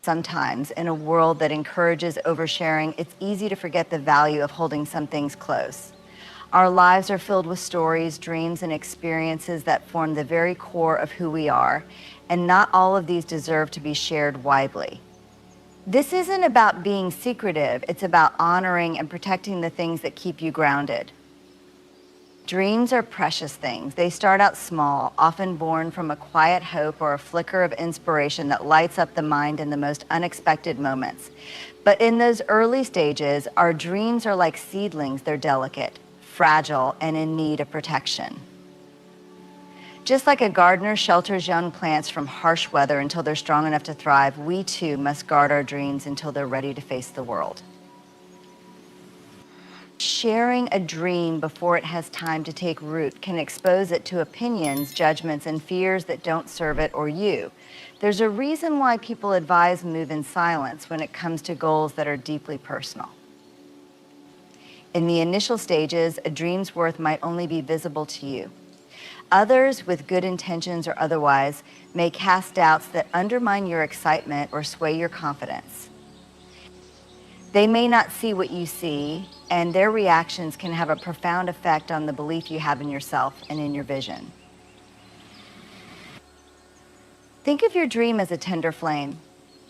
Sometimes, in a world that encourages oversharing, it's easy to forget the value of holding some things close. Our lives are filled with stories, dreams, and experiences that form the very core of who we are, and not all of these deserve to be shared widely. This isn't about being secretive, it's about honoring and protecting the things that keep you grounded. Dreams are precious things. They start out small, often born from a quiet hope or a flicker of inspiration that lights up the mind in the most unexpected moments. But in those early stages, our dreams are like seedlings. They're delicate, fragile, and in need of protection. Just like a gardener shelters young plants from harsh weather until they're strong enough to thrive, we too must guard our dreams until they're ready to face the world. Sharing a dream before it has time to take root can expose it to opinions, judgments, and fears that don't serve it or you. There's a reason why people advise move in silence when it comes to goals that are deeply personal. In the initial stages, a dream's worth might only be visible to you. Others, with good intentions or otherwise, may cast doubts that undermine your excitement or sway your confidence. They may not see what you see, and their reactions can have a profound effect on the belief you have in yourself and in your vision. Think of your dream as a tender flame.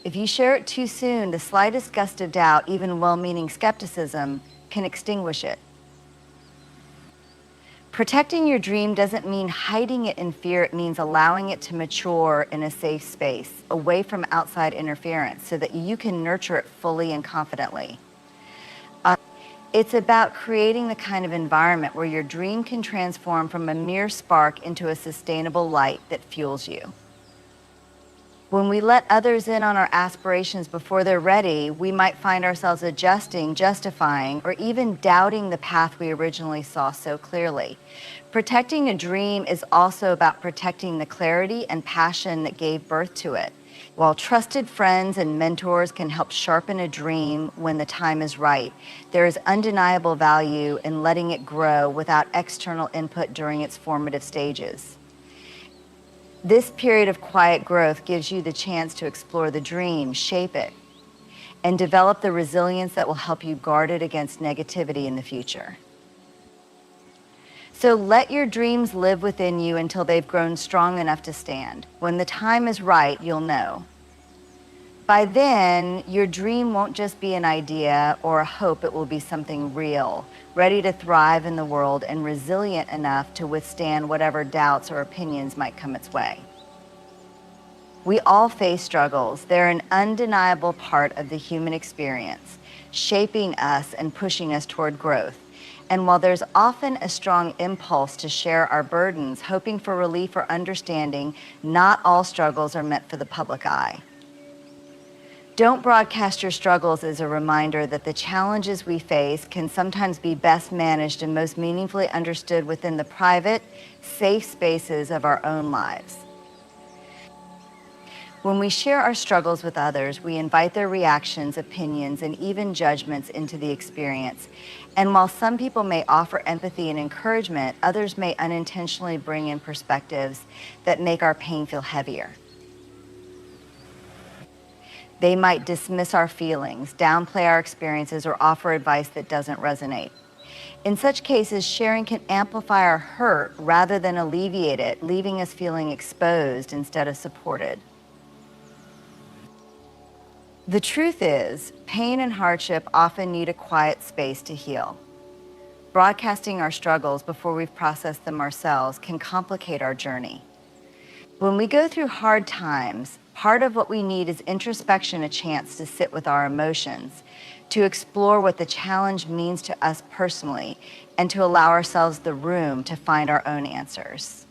If you share it too soon, the slightest gust of doubt, even well-meaning skepticism, can extinguish it. Protecting your dream doesn't mean hiding it in fear. It means allowing it to mature in a safe space, away from outside interference, so that you can nurture it fully and confidently. It's about creating the kind of environment where your dream can transform from a mere spark into a sustainable light that fuels you. When we let others in on our aspirations before they're ready, we might find ourselves adjusting, justifying, or even doubting the path we originally saw so clearly. Protecting a dream is also about protecting the clarity and passion that gave birth to it. While trusted friends and mentors can help sharpen a dream when the time is right, there is undeniable value in letting it grow without external input during its formative stages. This period of quiet growth gives you the chance to explore the dream, shape it, and develop the resilience that will help you guard it against negativity in the future. So let your dreams live within you until they've grown strong enough to stand. When the time is right, you'll know. By then, your dream won't just be an idea or a hope, it will be something real, ready to thrive in the world and resilient enough to withstand whatever doubts or opinions might come its way. We all face struggles. They're an undeniable part of the human experience, shaping us and pushing us toward growth. And while there's often a strong impulse to share our burdens, hoping for relief or understanding, not all struggles are meant for the public eye. Don't broadcast your struggles as a reminder that the challenges we face can sometimes be best managed and most meaningfully understood within the private, safe spaces of our own lives. When we share our struggles with others, we invite their reactions, opinions, and even judgments into the experience. And while some people may offer empathy and encouragement, others may unintentionally bring in perspectives that make our pain feel heavier. They might dismiss our feelings, downplay our experiences, or offer advice that doesn't resonate. In such cases, sharing can amplify our hurt rather than alleviate it, leaving us feeling exposed instead of supported. The truth is, pain and hardship often need a quiet space to heal. Broadcasting our struggles before we've processed them ourselves can complicate our journey. When we go through hard times, part of what we need is introspection, a chance to sit with our emotions, to explore what the challenge means to us personally, and to allow ourselves the room to find our own answers.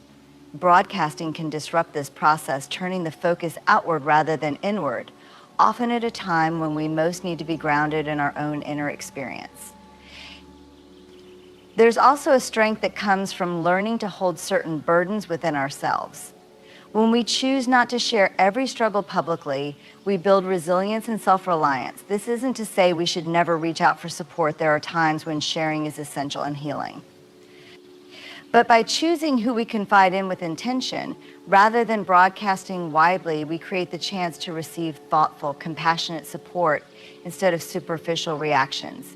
Broadcasting can disrupt this process, turning the focus outward rather than inward, often at a time when we most need to be grounded in our own inner experience. There's also a strength that comes from learning to hold certain burdens within ourselves. When we choose not to share every struggle publicly, we build resilience and self-reliance. This isn't to say we should never reach out for support. There are times when sharing is essential and healing. But by choosing who we confide in with intention, rather than broadcasting widely, we create the chance to receive thoughtful, compassionate support instead of superficial reactions.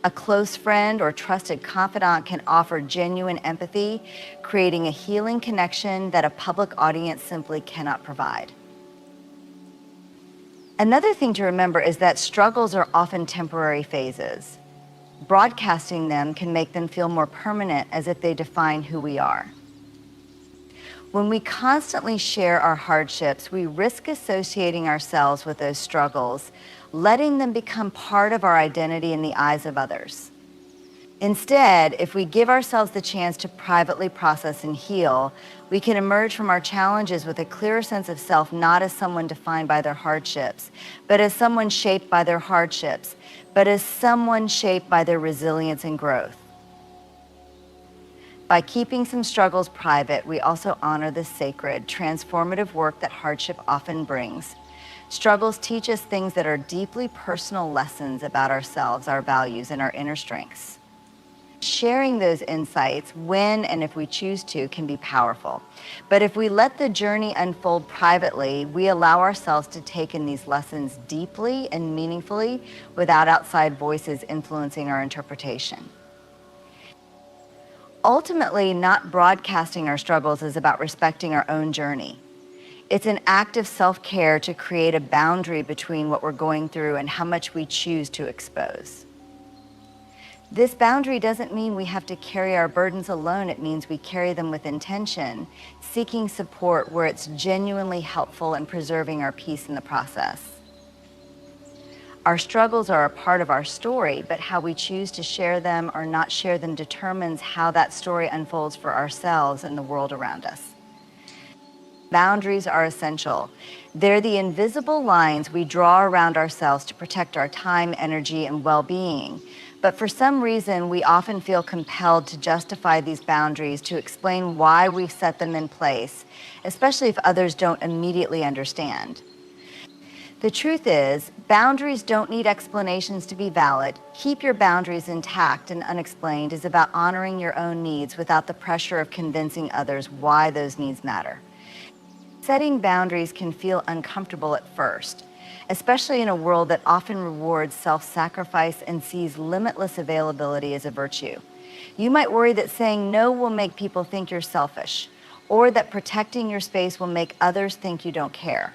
A close friend or trusted confidant can offer genuine empathy, creating a healing connection that a public audience simply cannot provide. Another thing to remember is that struggles are often temporary phases. Broadcasting them can make them feel more permanent, as if they define who we are. When we constantly share our hardships, we risk associating ourselves with those struggles, letting them become part of our identity in the eyes of others. Instead, if we give ourselves the chance to privately process and heal, we can emerge from our challenges with a clearer sense of self, not as someone defined by their hardships, but as someone shaped by their hardships, but as someone shaped by their resilience and growth. By keeping some struggles private, we also honor the sacred, transformative work that hardship often brings. Struggles teach us things that are deeply personal lessons about ourselves, our values, and our inner strengths. Sharing those insights, when and if we choose to, can be powerful. But if we let the journey unfold privately, we allow ourselves to take in these lessons deeply and meaningfully without outside voices influencing our interpretation. Ultimately, not broadcasting our struggles is about respecting our own journey. It's an act of self-care to create a boundary between what we're going through and how much we choose to expose. This boundary doesn't mean we have to carry our burdens alone. It means we carry them with intention, seeking support where it's genuinely helpful and preserving our peace in the process. Our struggles are a part of our story, but how we choose to share them or not share them determines how that story unfolds for ourselves and the world around us. Boundaries are essential. They're the invisible lines we draw around ourselves to protect our time, energy, and well-being. But for some reason, we often feel compelled to justify these boundaries, to explain why we've set them in place, especially if others don't immediately understand. The truth is, boundaries don't need explanations to be valid. Keep your boundaries intact and unexplained is about honoring your own needs without the pressure of convincing others why those needs matter. Setting boundaries can feel uncomfortable at first, especially in a world that often rewards self-sacrifice and sees limitless availability as a virtue. You might worry that saying no will make people think you're selfish, or that protecting your space will make others think you don't care.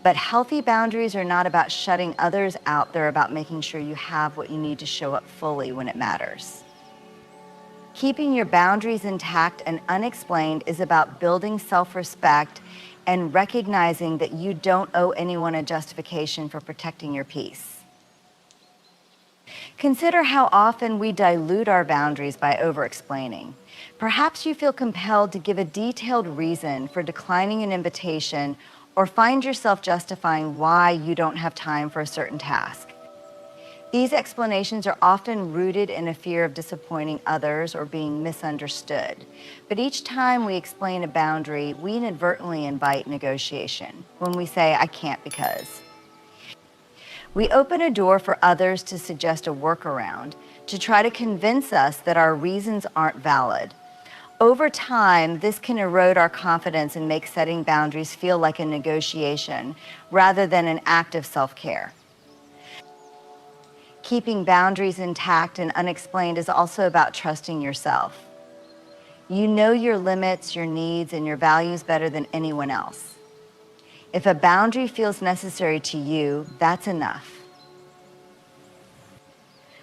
But healthy boundaries are not about shutting others out. They're about making sure you have what you need to show up fully when it matters. Keeping your boundaries intact and unexplained is about building self-respect and recognizing that you don't owe anyone a justification for protecting your peace. Consider how often we dilute our boundaries by over-explaining. Perhaps you feel compelled to give a detailed reason for declining an invitation or find yourself justifying why you don't have time for a certain task. These explanations are often rooted in a fear of disappointing others or being misunderstood. But each time we explain a boundary, we inadvertently invite negotiation when we say, "I can't because." We open a door for others to suggest a workaround, to try to convince us that our reasons aren't valid. Over time, this can erode our confidence and make setting boundaries feel like a negotiation rather than an act of self-care. Keeping boundaries intact and unexplained is also about trusting yourself. You know your limits, your needs, and your values better than anyone else. If a boundary feels necessary to you, that's enough.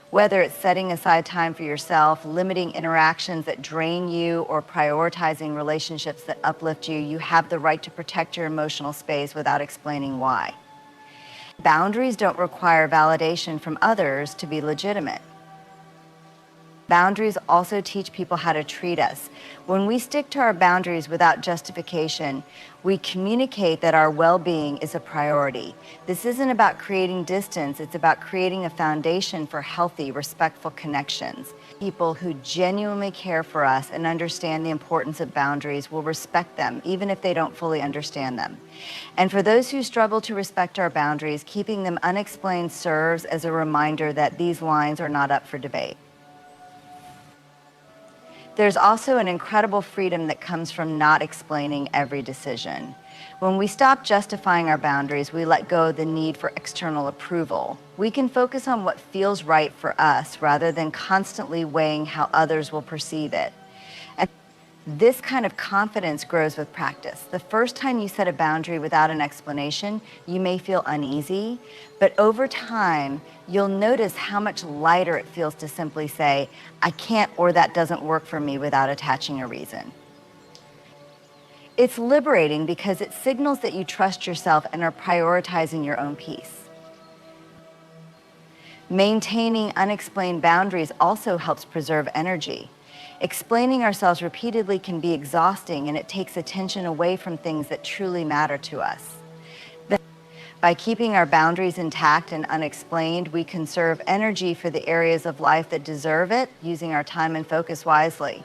Whether it's setting aside time for yourself, limiting interactions that drain you, or prioritizing relationships that uplift you, you have the right to protect your emotional space without explaining why. Boundaries don't require validation from others to be legitimate. Boundaries also teach people how to treat us. When we stick to our boundaries without justification, we communicate that our well-being is a priority. This isn't about creating distance, it's about creating a foundation for healthy, respectful connections. People who genuinely care for us and understand the importance of boundaries will respect them, even if they don't fully understand them. And for those who struggle to respect our boundaries, keeping them unexplained serves as a reminder that these lines are not up for debate. There's also an incredible freedom that comes from not explaining every decision. When we stop justifying our boundaries, we let go of the need for external approval. We can focus on what feels right for us rather than constantly weighing how others will perceive it. And this kind of confidence grows with practice. The first time you set a boundary without an explanation, you may feel uneasy, but over time, you'll notice how much lighter it feels to simply say, I can't or that doesn't work for me without attaching a reason. It's liberating because it signals that you trust yourself and are prioritizing your own peace. Maintaining unexplained boundaries also helps preserve energy. Explaining ourselves repeatedly can be exhausting, and it takes attention away from things that truly matter to us. By keeping our boundaries intact and unexplained, we conserve energy for the areas of life that deserve it, using our time and focus wisely.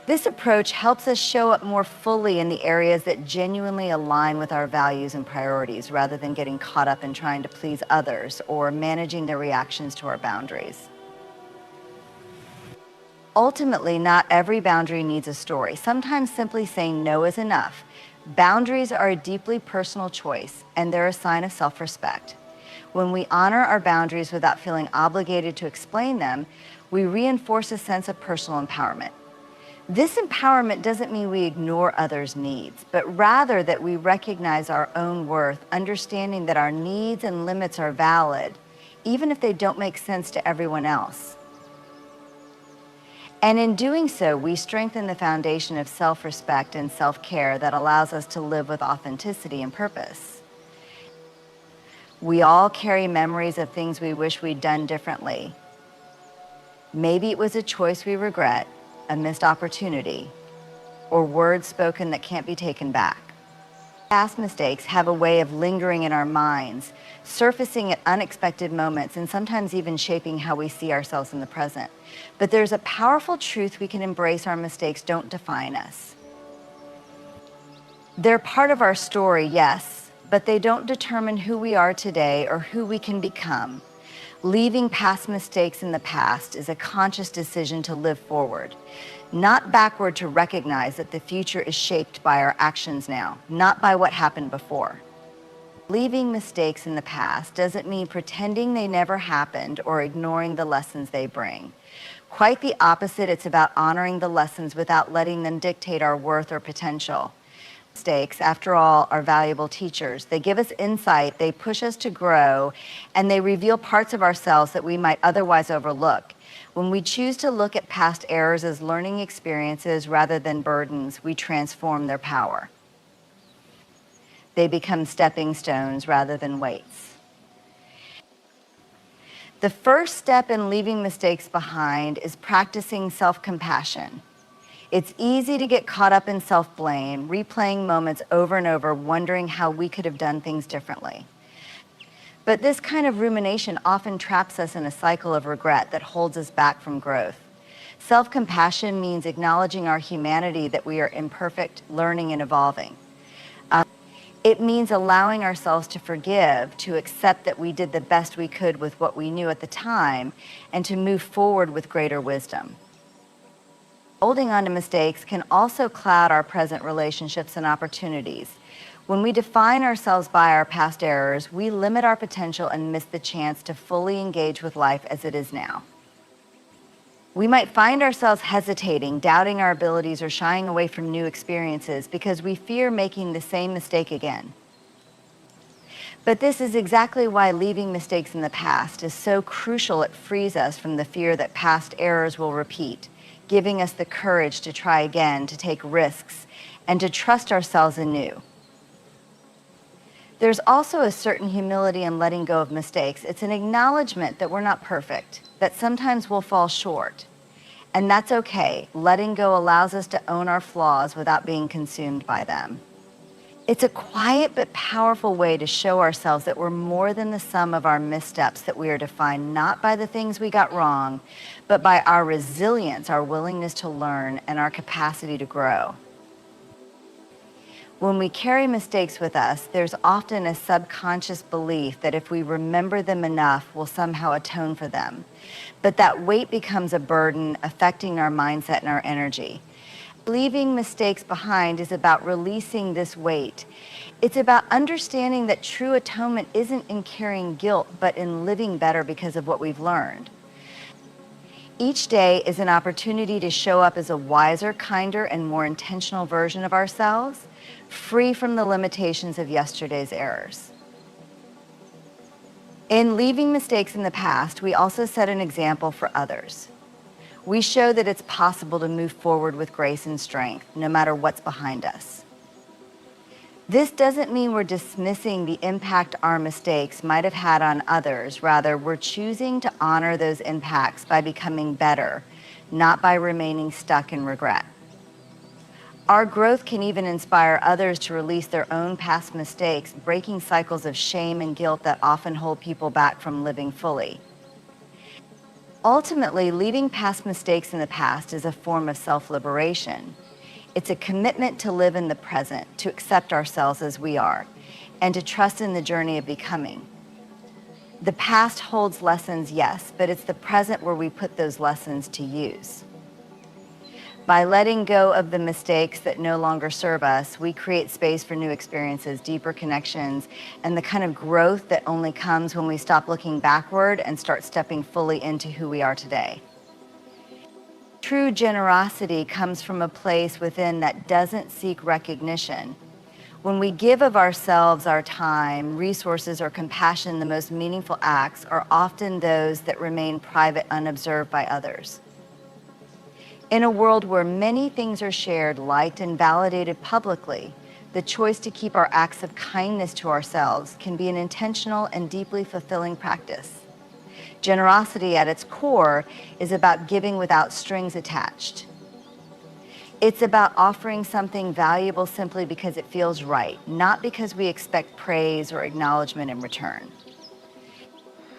This approach helps us show up more fully in the areas that genuinely align with our values and priorities, rather than getting caught up in trying to please others or managing their reactions to our boundaries. Ultimately, not every boundary needs a story. Sometimes simply saying no is enough. Boundaries are a deeply personal choice, and they're a sign of self-respect. When we honor our boundaries without feeling obligated to explain them, we reinforce a sense of personal empowerment. This empowerment doesn't mean we ignore others' needs, but rather that we recognize our own worth, understanding that our needs and limits are valid, even if they don't make sense to everyone else. And in doing so, we strengthen the foundation of self-respect and self-care that allows us to live with authenticity and purpose. We all carry memories of things we wish we'd done differently. Maybe it was a choice we regret, a missed opportunity, or words spoken that can't be taken back. Past mistakes have a way of lingering in our minds, surfacing at unexpected moments, and sometimes even shaping how we see ourselves in the present. But there's a powerful truth we can embrace: our mistakes don't define us. They're part of our story, yes, but they don't determine who we are today or who we can become. Leaving past mistakes in the past is a conscious decision to live forward, not backward, to recognize that the future is shaped by our actions now, not by what happened before. Leaving mistakes in the past doesn't mean pretending they never happened or ignoring the lessons they bring. Quite the opposite, it's about honoring the lessons without letting them dictate our worth or potential. Mistakes, after all, are valuable teachers. They give us insight, they push us to grow, and they reveal parts of ourselves that we might otherwise overlook. When we choose to look at past errors as learning experiences rather than burdens, we transform their power. They become stepping stones rather than weights. The first step in leaving mistakes behind is practicing self-compassion. It's easy to get caught up in self-blame, replaying moments over and over, wondering how we could have done things differently. But this kind of rumination often traps us in a cycle of regret that holds us back from growth. Self-compassion means acknowledging our humanity, that we are imperfect, learning and evolving. It means allowing ourselves to forgive, to accept that we did the best we could with what we knew at the time, and to move forward with greater wisdom. Holding on to mistakes can also cloud our present relationships and opportunities. When we define ourselves by our past errors, we limit our potential and miss the chance to fully engage with life as it is now. We might find ourselves hesitating, doubting our abilities, or shying away from new experiences because we fear making the same mistake again. But this is exactly why leaving mistakes in the past is so crucial. It frees us from the fear that past errors will repeat, giving us the courage to try again, to take risks, and to trust ourselves anew. There's also a certain humility in letting go of mistakes. It's an acknowledgement that we're not perfect, that sometimes we'll fall short. And that's okay. Letting go allows us to own our flaws without being consumed by them. It's a quiet but powerful way to show ourselves that we're more than the sum of our missteps, that we are defined not by the things we got wrong, but by our resilience, our willingness to learn, and our capacity to grow. When we carry mistakes with us, there's often a subconscious belief that if we remember them enough, we'll somehow atone for them. But that weight becomes a burden, affecting our mindset and our energy. Leaving mistakes behind is about releasing this weight. It's about understanding that true atonement isn't in carrying guilt, but in living better because of what we've learned. Each day is an opportunity to show up as a wiser, kinder, and more intentional version of ourselves, free from the limitations of yesterday's errors. In leaving mistakes in the past, we also set an example for others. We show that it's possible to move forward with grace and strength, no matter what's behind us. This doesn't mean we're dismissing the impact our mistakes might have had on others. Rather, we're choosing to honor those impacts by becoming better, not by remaining stuck in regret. Our growth can even inspire others to release their own past mistakes, breaking cycles of shame and guilt that often hold people back from living fully. Ultimately, leaving past mistakes in the past is a form of self-liberation. It's a commitment to live in the present, to accept ourselves as we are, and to trust in the journey of becoming. The past holds lessons, yes, but it's the present where we put those lessons to use. By letting go of the mistakes that no longer serve us, we create space for new experiences, deeper connections, and the kind of growth that only comes when we stop looking backward and start stepping fully into who we are today. True generosity comes from a place within that doesn't seek recognition. When we give of ourselves, our time, resources, or compassion, the most meaningful acts are often those that remain private, unobserved by others. In a world where many things are shared, liked, and validated publicly, the choice to keep our acts of kindness to ourselves can be an intentional and deeply fulfilling practice. Generosity at its core is about giving without strings attached. It's about offering something valuable simply because it feels right, not because we expect praise or acknowledgement in return.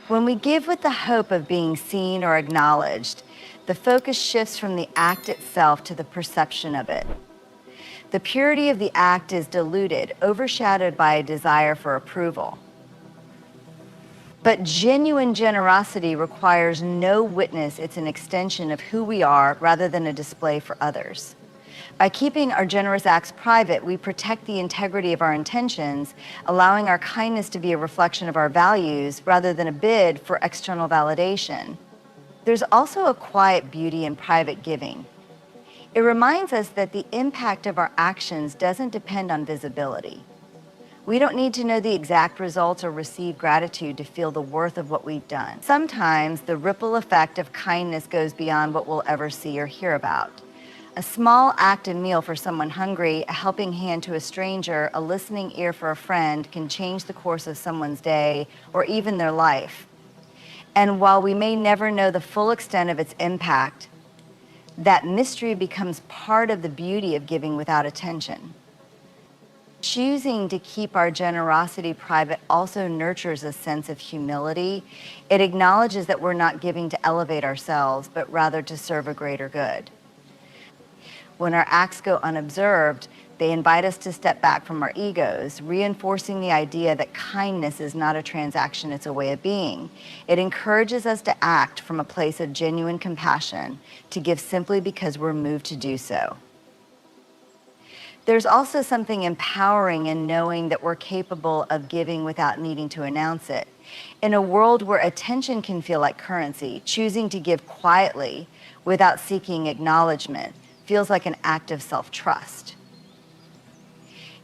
When we give with the hope of being seen or acknowledged, the focus shifts from the act itself to the perception of it. The purity of the act is diluted, overshadowed by a desire for approval. But genuine generosity requires no witness. It's an extension of who we are rather than a display for others. By keeping our generous acts private, we protect the integrity of our intentions, allowing our kindness to be a reflection of our values rather than a bid for external validation. There's also a quiet beauty in private giving. It reminds us that the impact of our actions doesn't depend on visibility. We don't need to know the exact results or receive gratitude to feel the worth of what we've done. Sometimes the ripple effect of kindness goes beyond what we'll ever see or hear about. A small act of meal for someone hungry, a helping hand to a stranger, a listening ear for a friend can change the course of someone's day or even their life. And while we may never know the full extent of its impact, that mystery becomes part of the beauty of giving without attention. Choosing to keep our generosity private also nurtures a sense of humility. It acknowledges that we're not giving to elevate ourselves, but rather to serve a greater good. When our acts go unobserved, they invite us to step back from our egos, reinforcing the idea that kindness is not a transaction, it's a way of being. It encourages us to act from a place of genuine compassion, to give simply because we're moved to do so. There's also something empowering in knowing that we're capable of giving without needing to announce it. In a world where attention can feel like currency, choosing to give quietly without seeking acknowledgement feels like an act of self-trust.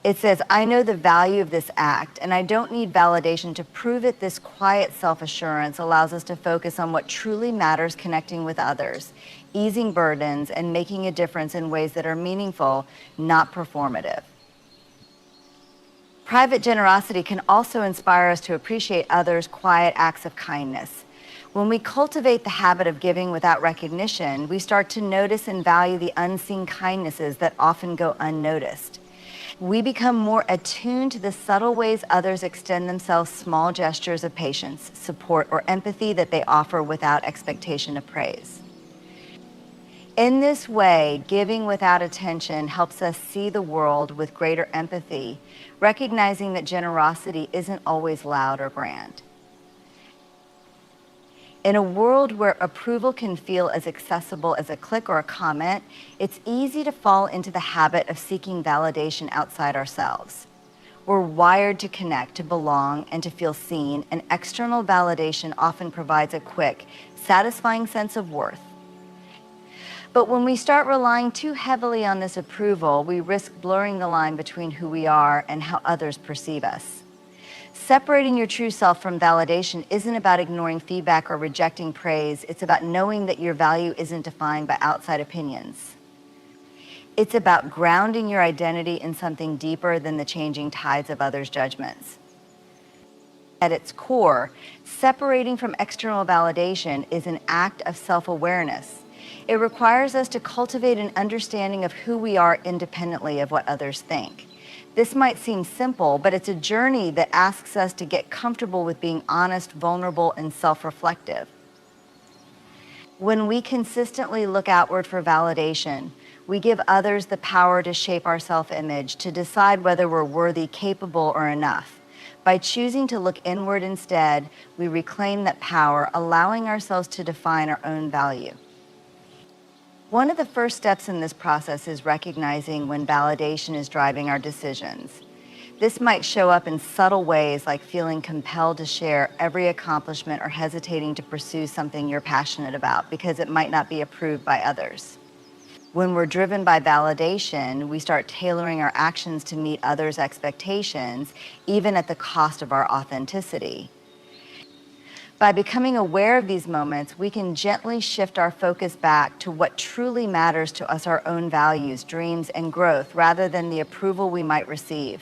It says, I know the value of this act, and I don't need validation to prove it. This quiet self-assurance allows us to focus on what truly matters, connecting with others, easing burdens, and making a difference in ways that are meaningful, not performative. Private generosity can also inspire us to appreciate others' quiet acts of kindness. When we cultivate the habit of giving without recognition, we start to notice and value the unseen kindnesses that often go unnoticed. We become more attuned to the subtle ways others extend themselves, small gestures of patience, support, or empathy that they offer without expectation of praise. In this way, giving without attention helps us see the world with greater empathy, recognizing that generosity isn't always loud or grand. In a world where approval can feel as accessible as a click or a comment, it's easy to fall into the habit of seeking validation outside ourselves. We're wired to connect, to belong, and to feel seen, and external validation often provides a quick, satisfying sense of worth. But when we start relying too heavily on this approval, we risk blurring the line between who we are and how others perceive us. Separating your true self from validation isn't about ignoring feedback or rejecting praise. It's about knowing that your value isn't defined by outside opinions. It's about grounding your identity in something deeper than the changing tides of others' judgments. At its core, separating from external validation is an act of self-awareness. It requires us to cultivate an understanding of who we are independently of what others think. This might seem simple, but it's a journey that asks us to get comfortable with being honest, vulnerable, and self-reflective. When we consistently look outward for validation, we give others the power to shape our self-image, to decide whether we're worthy, capable, or enough. By choosing to look inward instead, we reclaim that power, allowing ourselves to define our own value. One of the first steps in this process is recognizing when validation is driving our decisions. This might show up in subtle ways like feeling compelled to share every accomplishment or hesitating to pursue something you're passionate about because it might not be approved by others. When we're driven by validation, we start tailoring our actions to meet others' expectations, even at the cost of our authenticity. By becoming aware of these moments, we can gently shift our focus back to what truly matters to us, our own values, dreams, and growth, rather than the approval we might receive.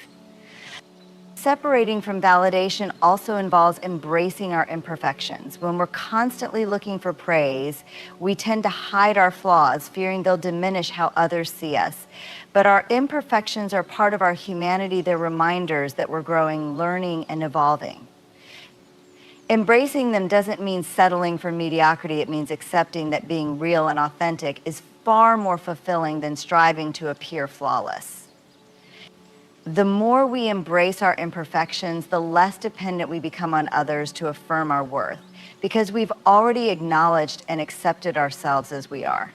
Separating from validation also involves embracing our imperfections. When we're constantly looking for praise, we tend to hide our flaws, fearing they'll diminish how others see us. But our imperfections are part of our humanity. They're reminders that we're growing, learning, and evolving. Embracing them doesn't mean settling for mediocrity. It means accepting that being real and authentic is far more fulfilling than striving to appear flawless. The more we embrace our imperfections, the less dependent we become on others to affirm our worth, because we've already acknowledged and accepted ourselves as we are.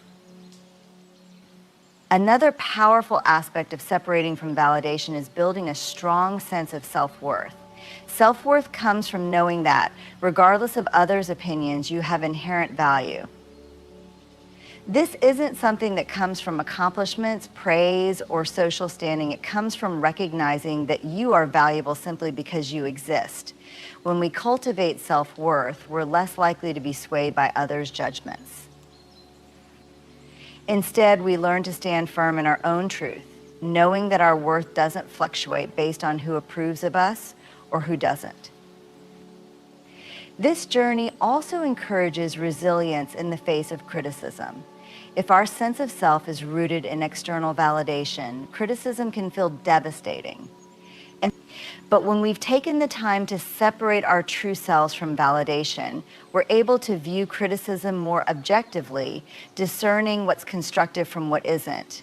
Another powerful aspect of separating from validation is building a strong sense of self-worth. Self-worth comes from knowing that, regardless of others' opinions, you have inherent value. This isn't something that comes from accomplishments, praise, or social standing. It comes from recognizing that you are valuable simply because you exist. When we cultivate self-worth, we're less likely to be swayed by others' judgments. Instead, we learn to stand firm in our own truth, knowing that our worth doesn't fluctuate based on who approves of us or who doesn't. This journey also encourages resilience in the face of criticism. If our sense of self is rooted in external validation, criticism can feel devastating. But when we've taken the time to separate our true selves from validation, we're able to view criticism more objectively, discerning what's constructive from what isn't.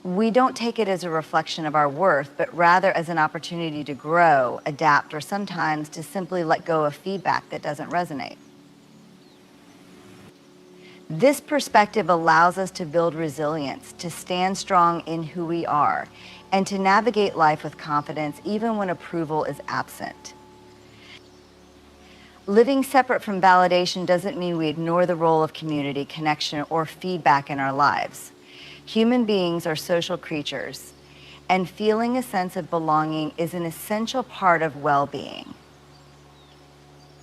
We don't take it as a reflection of our worth, but rather as an opportunity to grow, adapt, or sometimes to simply let go of feedback that doesn't resonate. This perspective allows us to build resilience, to stand strong in who we are, and to navigate life with confidence even when approval is absent. Living separate from validation doesn't mean we ignore the role of community, connection, or feedback in our lives. Human beings are social creatures, and feeling a sense of belonging is an essential part of well-being.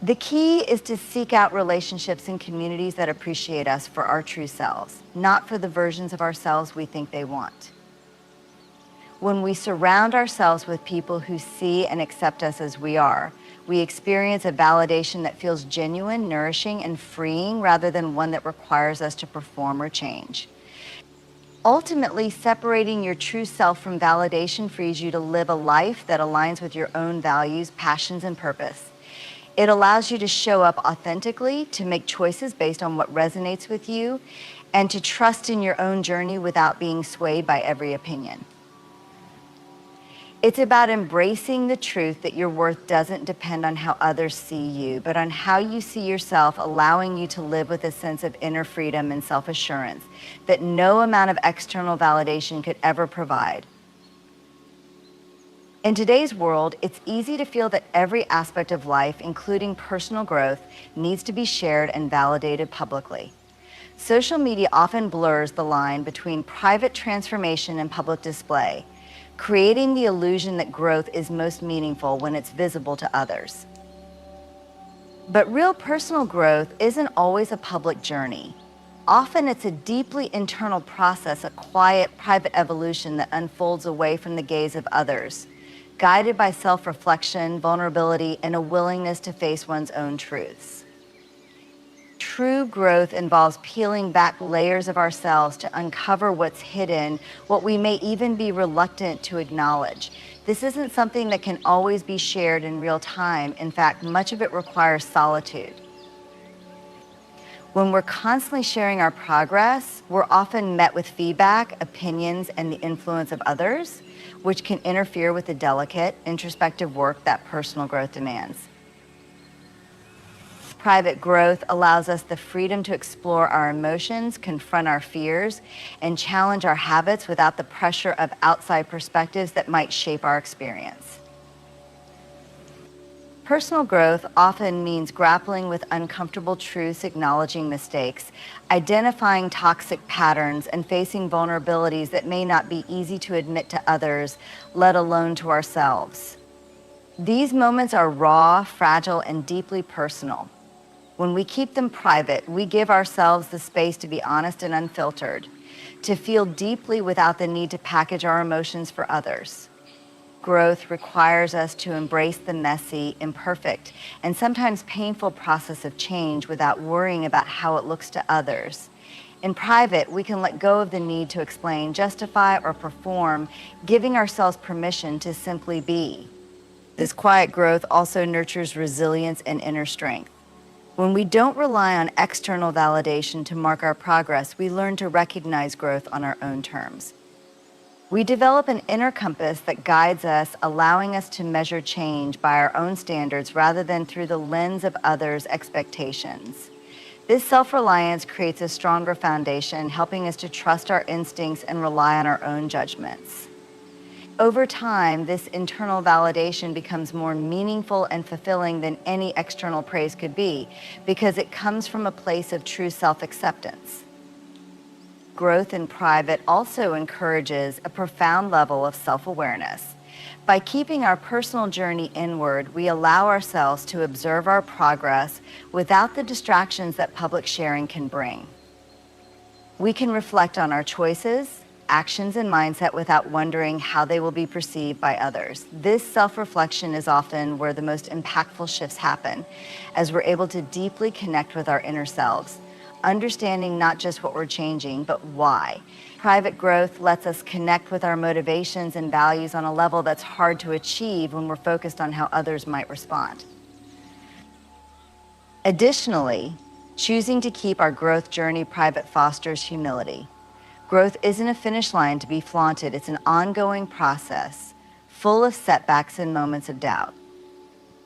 The key is to seek out relationships and communities that appreciate us for our true selves, not for the versions of ourselves we think they want. When we surround ourselves with people who see and accept us as we are, we experience a validation that feels genuine, nourishing, and freeing rather than one that requires us to perform or change. Ultimately, separating your true self from validation frees you to live a life that aligns with your own values, passions, and purpose. It allows you to show up authentically, to make choices based on what resonates with you, and to trust in your own journey without being swayed by every opinion. It's about embracing the truth that your worth doesn't depend on how others see you, but on how you see yourself, allowing you to live with a sense of inner freedom and self-assurance that no amount of external validation could ever provide. In today's world, it's easy to feel that every aspect of life, including personal growth, needs to be shared and validated publicly. Social media often blurs the line between private transformation and public display, creating the illusion that growth is most meaningful when it's visible to others. But real personal growth isn't always a public journey. Often it's a deeply internal process, a quiet, private evolution that unfolds away from the gaze of others, guided by self-reflection, vulnerability, and a willingness to face one's own truths. True growth involves peeling back layers of ourselves to uncover what's hidden, what we may even be reluctant to acknowledge. This isn't something that can always be shared in real time. In fact, much of it requires solitude. When we're constantly sharing our progress, we're often met with feedback, opinions, and the influence of others, which can interfere with the delicate, introspective work that personal growth demands. Private growth allows us the freedom to explore our emotions, confront our fears, and challenge our habits without the pressure of outside perspectives that might shape our experience. Personal growth often means grappling with uncomfortable truths, acknowledging mistakes, identifying toxic patterns, and facing vulnerabilities that may not be easy to admit to others, let alone to ourselves. These moments are raw, fragile, and deeply personal. When we keep them private, we give ourselves the space to be honest and unfiltered, to feel deeply without the need to package our emotions for others. Growth requires us to embrace the messy, imperfect, and sometimes painful process of change without worrying about how it looks to others. In private, we can let go of the need to explain, justify, or perform, giving ourselves permission to simply be. This quiet growth also nurtures resilience and inner strength. When we don't rely on external validation to mark our progress, we learn to recognize growth on our own terms. We develop an inner compass that guides us, allowing us to measure change by our own standards rather than through the lens of others' expectations. This self-reliance creates a stronger foundation, helping us to trust our instincts and rely on our own judgments. Over time, this internal validation becomes more meaningful and fulfilling than any external praise could be, because it comes from a place of true self-acceptance. Growth in private also encourages a profound level of self-awareness. By keeping our personal journey inward, we allow ourselves to observe our progress without the distractions that public sharing can bring. We can reflect on our choices, actions, and mindset without wondering how they will be perceived by others. This self-reflection is often where the most impactful shifts happen, as we're able to deeply connect with our inner selves, understanding not just what we're changing, but why. Private growth lets us connect with our motivations and values on a level that's hard to achieve when we're focused on how others might respond. Additionally, choosing to keep our growth journey private fosters humility. Growth isn't a finish line to be flaunted. It's an ongoing process, full of setbacks and moments of doubt.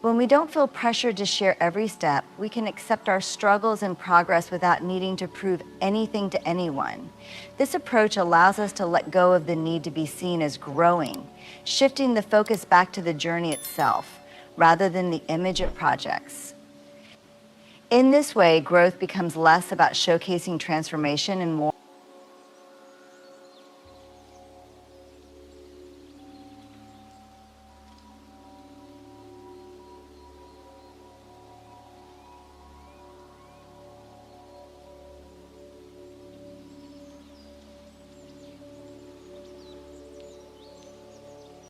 When we don't feel pressured to share every step, we can accept our struggles and progress without needing to prove anything to anyone. This approach allows us to let go of the need to be seen as growing, shifting the focus back to the journey itself, rather than the image it projects. In this way, growth becomes less about showcasing transformation and more